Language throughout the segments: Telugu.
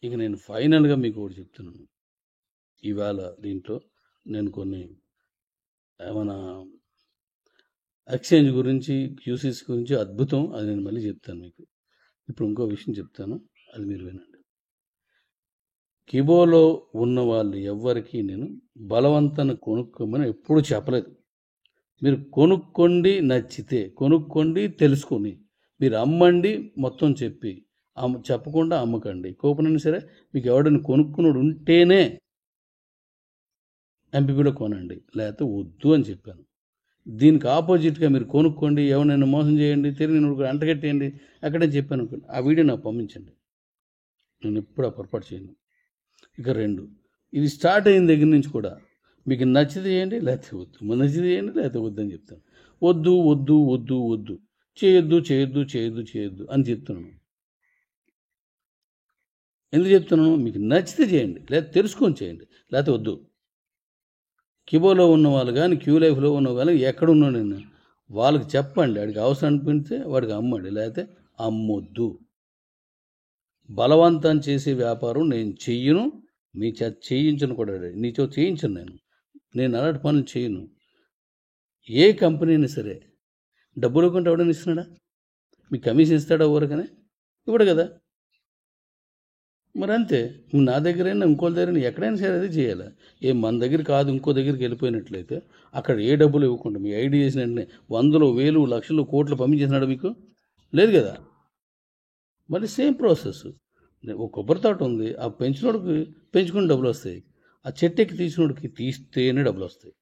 ఇక నేను ఫైనల్గా మీకు ఒకటి చెప్తున్నాను. ఇవాళ దీంట్లో నేను కొన్ని మన ఎక్స్చేంజ్ గురించి, క్యూసీస్ గురించి అద్భుతం. అది నేను మళ్ళీ చెప్తాను మీకు. ఇప్పుడు ఇంకో విషయం చెప్తాను, అది మీరు వినండి. కిబోలో ఉన్న వాళ్ళు ఎవ్వరికీ నేను బలవంతాన్ని కొనుక్కోమని ఎప్పుడూ చెప్పలేదు. మీరు కొనుక్కోండి, నచ్చితే కొనుక్కోండి, తెలుసుకొని మీరు అమ్మండి, మొత్తం చెప్పి చెప్పకుండా అమ్మకండి. కూపన్ అయినా సరే మీకు ఎవడైనా కొనుక్కున్నాడు ఉంటేనే ఎంపీపీలో కొనండి, లేకపోతే వద్దు అని చెప్పాను. దీనికి ఆపోజిట్గా మీరు కొనుక్కోండి, ఎవరైనా మోసం చేయండి, తిరిగి అంటగట్టేయండి అక్కడే చెప్పాను అనుకోండి, ఆ వీడియో నాకు పంపించండి. నేను ఎప్పుడు ఆ పొరపాటు చేయను. ఇక 2, ఇది స్టార్ట్ అయిన దగ్గర నుంచి కూడా మీకు నచ్చితే చేయండి, లేకపోతే వద్దు, నచ్చితే చేయండి, లేకపోతే వద్దు అని చెప్తాను. వద్దు వద్దు వద్దు వద్దు, చేయొద్దు చేయొద్దు చేయొద్దు చేయొద్దు అని చెప్తున్నాను. ఎందుకు చెప్తున్నాను? మీకు నచ్చితే చేయండి, లేదా తెలుసుకొని చేయండి, లేకపోతే వద్దు. కిబోలో ఉన్న వాళ్ళు కానీ, క్యూ లైఫ్లో ఉన్న వాళ్ళు ఎక్కడున్నాను నేను వాళ్ళకి చెప్పండి. వాడికి అవసరం అనిపిస్తే వాడికి అమ్మండి, లేకపోతే అమ్మొద్దు. బలవంతం చేసే వ్యాపారం నేను చెయ్యను, మీ చేత చేయించను కూడా. నీతో చేయించను, నేను అలాంటి పనులు చేయను. ఏ కంపెనీ అయినా సరే డబ్బులు కొంటే ఎవడైనా ఇస్తున్నాడా? మీకు కమిషన్ ఇస్తాడా? ఊరకనే ఇవ్వడు కదా. మరి అంతే, నా దగ్గరైనా ఇంకోళ్ళ దగ్గర ఎక్కడైనా సరే అది చేయాలి. మన దగ్గర కాదు ఇంకో దగ్గరికి వెళ్ళిపోయినట్లయితే అక్కడ ఏ డబ్బులు ఇవ్వకుండా మీ ఐడి చేసిన వెంటనే 100,000, 1,000, లక్షలు, కోట్లు పంపించేసినాడు మీకు? లేదు కదా. మరి సేమ్ ప్రాసెస్. ఒక కొబ్బరి తోట ఉంది, ఆ పెంచినోడికి పెంచుకుని డబ్బులు వస్తాయి, ఆ చెట్టుకి తీసినోడికి తీస్తేనే డబ్బులు వస్తాయి,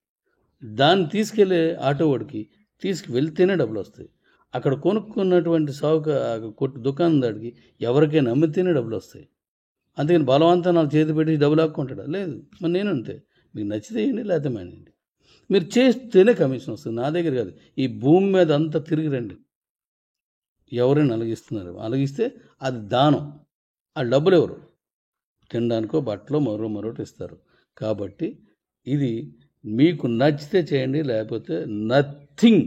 దాన్ని తీసుకెళ్ళే ఆటో వాడికి తీసుకువెళ్తేనే డబ్బులు వస్తాయి, అక్కడ కొనుక్కున్నటువంటి కొట్టు దుకాణందాడికి ఎవరికైనా అమ్మితేనే డబ్బులు వస్తాయి. అందుకని బలవంతం నాకు చేతి పెట్టి డబ్బులు ఆక్కుంటాడా? లేదు. మరి నేను అంతే, మీకు నచ్చితే వేయండి, లేకపోతే మానేయండి. మీరు చేస్తేనే కమిషన్ వస్తుంది, నా దగ్గర కాదు. ఈ భూమి మీద అంతా తిరిగి రండి, ఎవరైనా అలగిస్తున్నారు, అలగిస్తే అది దానం. ఆ డబ్బులు ఎవరు? తినడానికో బట్టలో మరొకటి ఇస్తారు. కాబట్టి ఇది మీకు నచ్చితే చేయండి, లేకపోతే నథింగ్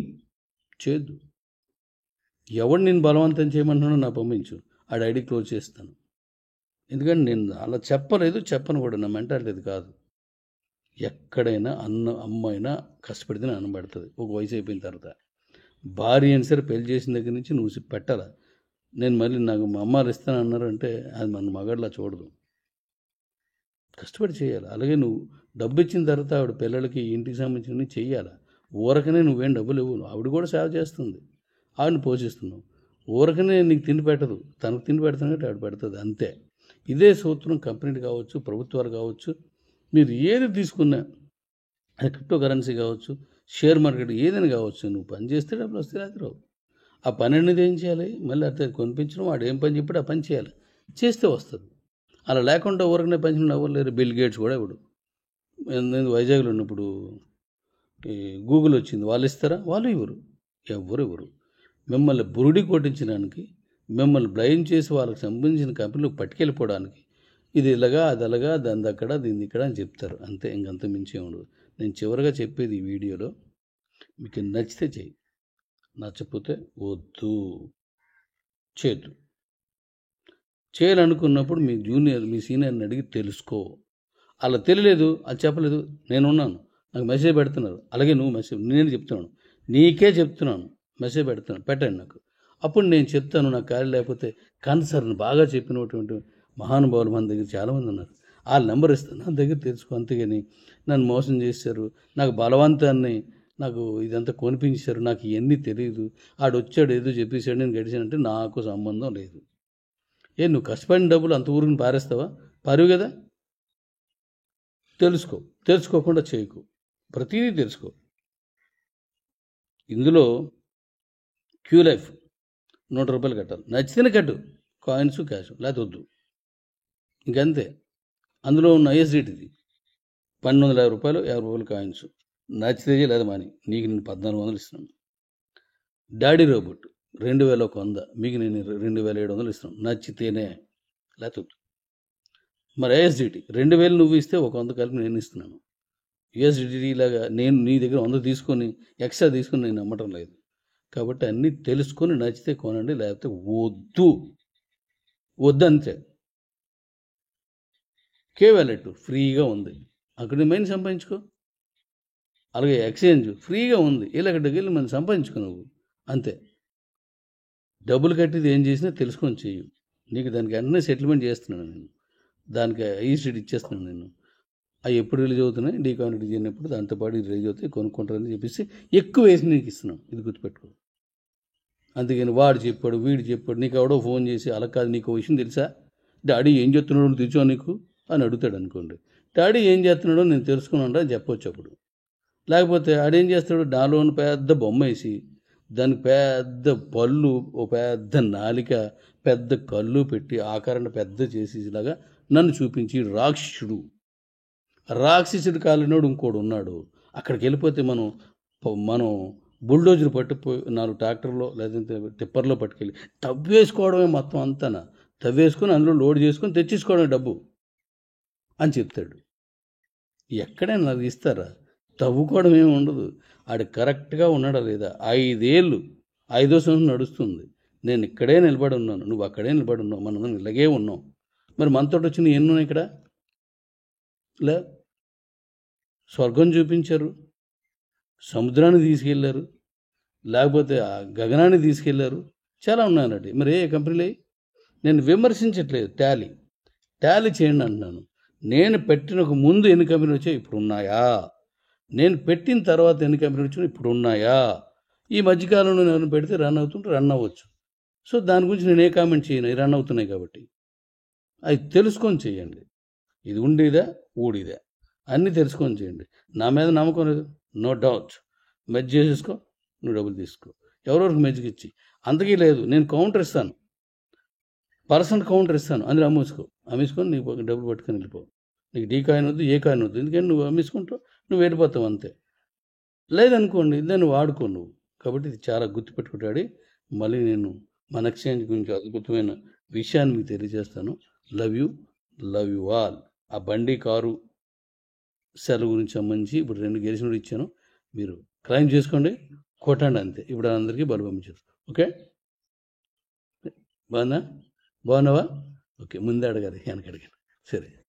చేయొద్దు. ఎవడు నేను బలవంతం చేయమంటున్నానో నా పంపించు, ఆడ ఐడి క్లోజ్ చేస్తాను. ఎందుకంటే నేను అలా చెప్పను కూడా, నా మెంటాలిటీ కాదు. ఎక్కడైనా అమ్మైనా కష్టపడితేనే అన్నం పెడుతుంది ఒక వయసు అయిపోయిన తర్వాత. భార్య అయినా సరే పెళ్లి చేసిన దగ్గర నుంచి నువ్వు పెట్టాలా. నేను మళ్ళీ నాకు మా అమ్మారు ఇస్తాను అన్నారంటే అది మన మగడ్లా చూడదు, కష్టపడి చేయాలి. అలాగే నువ్వు డబ్బు ఇచ్చిన తర్వాత ఆవిడ పిల్లలకి ఇంటికి సంబంధించినవి చెయ్యాలి. ఊరకనే నువ్వేం డబ్బులు ఇవ్వు, ఆవిడ కూడా సేవ చేస్తుంది, ఆవిడని పోషిస్తున్నావు. ఊరకనే నీకు తిండి పెట్టదు, తనకు తిండి పెడుతున్నట్టు ఆవిడ పెడుతుంది, అంతే. ఇదే సూత్రం కంపెనీలు కావచ్చు, ప్రభుత్వాలు కావచ్చు, మీరు ఏది తీసుకున్నా, అది క్రిప్టో కరెన్సీ కావచ్చు, షేర్ మార్కెట్ ఏదైనా కావచ్చు, నువ్వు పని చేస్తే డబ్బులు వస్తే రావు. ఆ పని అనేది ఏం చేయాలి? మళ్ళీ అట్లా కొనిపించడం, వాడు ఏం పని చెప్పాడు ఆ పని చేయాలి, చేస్తే వస్తుంది. అలా లేకుండా ఊరకనే పెంచిన ఎవరు లేరు. బిల్ గేట్స్ కూడా ఇవ్వడు. నేను వైజాగ్లో ఉన్నప్పుడు ఈ గూగుల్ వచ్చింది, వాళ్ళు ఇస్తారా? వాళ్ళు ఇవ్వరు, ఎవ్వరు ఇవ్వరు. మిమ్మల్ని బురుడి కొట్టించడానికి, మిమ్మల్ని బ్లైండ్ చేసి వాళ్ళకి సంబంధించిన కంపెనీలు పట్టుకెళ్ళిపోవడానికి, ఇది ఇలాగా అది అలాగా, దాని అక్కడ దీన్ని ఇక్కడ అని చెప్తారు, అంతే. ఇంకంత మించి ఉండదు. నేను చివరిగా చెప్పేది ఈ వీడియోలో, మీకు నచ్చితే చెయ్యి, నచ్చకపోతే వద్దు, చేయొద్దు. చేయాలనుకున్నప్పుడు మీ జూనియర్, మీ సీనియర్ని అడిగి తెలుసుకో. అలా తెలియలేదు, అది చెప్పలేదు, నేనున్నాను, నాకు మెసేజ్ పెడుతున్నారు, అలాగే నువ్వు నేను చెప్తున్నాను, నీకే చెప్తున్నాను, మెసేజ్ పెట్టండి నాకు. అప్పుడు నేను చెప్తాను. నాకు ఖాళీ లేకపోతే కన్సర్న్ బాగా చెప్పినటువంటి మహానుభావులు మన దగ్గర చాలామంది ఉన్నారు, వాళ్ళ నెంబర్ ఇస్తాను, నా దగ్గర తెలుసుకో. అంతేగాని నన్ను మోసం చేశారు, నాకు బలవంతాన్ని, నాకు ఇదంతా కొనిపించారు, నాకు ఇవన్నీ తెలియదు, ఆడొచ్చాడు ఏదో చెప్పేశాడు నేను గడిచానంటే నాకు సంబంధం లేదు. నువ్వు కష్టపడిన డబ్బులు అంత ఊరికి పారేస్తావా? పారేవు కదా. తెలుసుకోకుండా చేయకు, ప్రతిదీ తెలుసుకో. ఇందులో క్యూ లైఫ్ ₹100 కట్టాలి, నచ్చితేనే కట్టు, కాయిన్స్ క్యాష్, లేకపోతే వద్దు, ఇంకంతే. అందులో ఉన్న ఐఎస్డిటిది ₹1,250, ₹50 కాయిన్స్, నచ్చితే లేదా మాని, నీకు నేను 1,400 ఇస్తున్నాను. డాడీ రోబోట్ 2,100, మీకు నేను 2,700 ఇస్తున్నాను, నచ్చితేనే, లేకపోతే వద్దు. మరి ఐఎస్డిటి 2,000 నువ్వు ఇస్తే 100 కలిపి నేను ఇస్తున్నాను. యూఎస్డిటి లాగా నేను నీ దగ్గర 100 తీసుకొని ఎక్స్ట్రా తీసుకొని నేను నమ్మటం లేదు. కాబట్టి అన్నీ తెలుసుకొని నచ్చితే కొనండి, లేకపోతే వద్దు, అంతే. కే వ్యాలెట్ ఫ్రీగా ఉంది, అక్కడ మెయిన్ సంపాదించుకో. అలాగే ఎక్స్చేంజ్ ఫ్రీగా ఉంది, ఇలాగడ్డకి వెళ్ళి మనం సంపాదించుకో నువ్వు, అంతే. డబ్బులు కట్టేది ఏం చేసినా తెలుసుకొని చెయ్యి. నీకు దానికి వెంటనే సెటిల్మెంట్ చేస్తున్నాను నేను, దానికి ఈస్టేట్ ఇచ్చేస్తున్నాను నేను. అవి ఎప్పుడు రిలీజ్ అవుతున్నాయి, డీకాన్వర్ట్ చేయనప్పుడు దాంతో పాటు ఇది రిలీజ్ అవుతాయి, కొనుక్కుంటారని చెప్పేసి ఎక్కువ వేసి నీకు ఇస్తున్నాం, ఇది గుర్తుపెట్టుకో. అందుకని వాడు చెప్పాడు వీడు చెప్పాడు, నీకు ఎవడో ఫోన్ చేసి అలా కాదు నీకు విషయం తెలుసా, డాడీ ఏం చేస్తున్నాడో తెచ్చా నీకు అని అడుగుతాడు అనుకోండి. డాడీ ఏం చేస్తున్నాడో నేను తెలుసుకున్నాను అని చెప్పొచ్చు అప్పుడు. లేకపోతే ఆడేం చేస్తాడు, నాలోని పెద్ద బొమ్మ వేసి దానికి పెద్ద పళ్ళు, ఓ పెద్ద నాలిక, పెద్ద కళ్ళు పెట్టి ఆకారాన్ని పెద్ద చేసి ఇలాగా నన్ను చూపించి రాక్షసుడు, రాక్షసుడు కాలినోడు ఇంకోడు ఉన్నాడు, అక్కడికి వెళ్ళిపోతే మనం బుల్డోజర్ పట్టుపోయి 4 ట్రాక్టర్లో లేదంటే టిప్పర్లో పట్టుకెళ్ళి తవ్వేసుకోవడమే మొత్తం అంతా, తవ్వేసుకొని అందులో లోడ్ చేసుకొని తెచ్చేసుకోవడమే డబ్బు అని చెప్తాడు. ఎక్కడైనా నాకు ఇస్తారా, తవ్వుకోవడం ఏమి ఉండదు. ఆడు కరెక్ట్గా ఉన్నాడా లేదా, 5 ఏళ్ళు 5వ సంవత్సరం నడుస్తుంది, నేను ఇక్కడే నిలబడి ఉన్నాను, నువ్వు అక్కడే నిలబడి ఉన్నావు, మనం ఇలాగే ఉన్నాం. మరి మనతో వచ్చిన ఎన్ని ఉన్నాయి ఇక్కడ, లే స్వర్గం చూపించారు, సముద్రాన్ని తీసుకెళ్ళారు, లేకపోతే ఆ గగనాన్ని తీసుకెళ్ళారు, చాలా ఉన్నాయన్నట్టు. మరి ఏ కంపెనీలు నేను విమర్శించట్లేదు, టాలీ చేయండి అంటున్నాను. నేను పెట్టిన ముందు ఎన్ని కంపెనీలు వచ్చాయి ఇప్పుడు ఉన్నాయా, నేను పెట్టిన తర్వాత ఎన్ని కంపెనీలు వచ్చాయి ఇప్పుడు ఉన్నాయా, ఈ మధ్యకాలంలో నేను పెడితే రన్ అవుతుంటే రన్ అవ్వచ్చు. సో దాని గురించి నేను ఏ కామెంట్ చేయను, రన్ అవుతున్నాయి కాబట్టి. అది తెలుసుకొని చేయండి, ఇది ఉండేదా ఊడిదా అన్నీ తెలుసుకొని చేయండి. నా మీద నమ్మకం లేదు, నో డౌట్, మెజ్ చేసేసుకో, నువ్వు డబ్బులు తీసుకో, ఎవరెవరికి మెజ్కి ఇచ్చి. అంతకీ లేదు, నేను కౌంటర్ ఇస్తాను, పర్సెంట్ కౌంటర్ ఇస్తాను, అందులో అమ్మేసుకొని నీకు డబ్బులు పట్టుకొని వెళ్ళిపో. నీకు డీ కాయిన్ వద్దు, ఏ కాయిన్ వద్దు, ఎందుకంటే నువ్వు అమ్మేసుకుంటావు, నువ్వు వెళ్ళిపోతావు అంతే. లేదనుకోండి దాన్ని వాడుకో నువ్వు. కాబట్టి ఇది చాలా గుర్తుపెట్టుకుంటాడు. మళ్ళీ నేను మన ఎక్స్చేంజ్ గురించి అద్భుతమైన విషయాన్ని మీకు తెలియజేస్తాను. Love you all. ఆ బండి కారు సెల్ గురించి సంబంధించి ఇప్పుడు 2 గెలిచినప్పుడు ఇచ్చాను, మీరు క్లైమ్ చేసుకోండి, కొట్టండి అంతే. ఇప్పుడు అందరికీ బలు పంపించారు. ఓకే, బాగున్నావా? ఓకే, ముందే అడగాలి వెనక అడిగాను, సరే.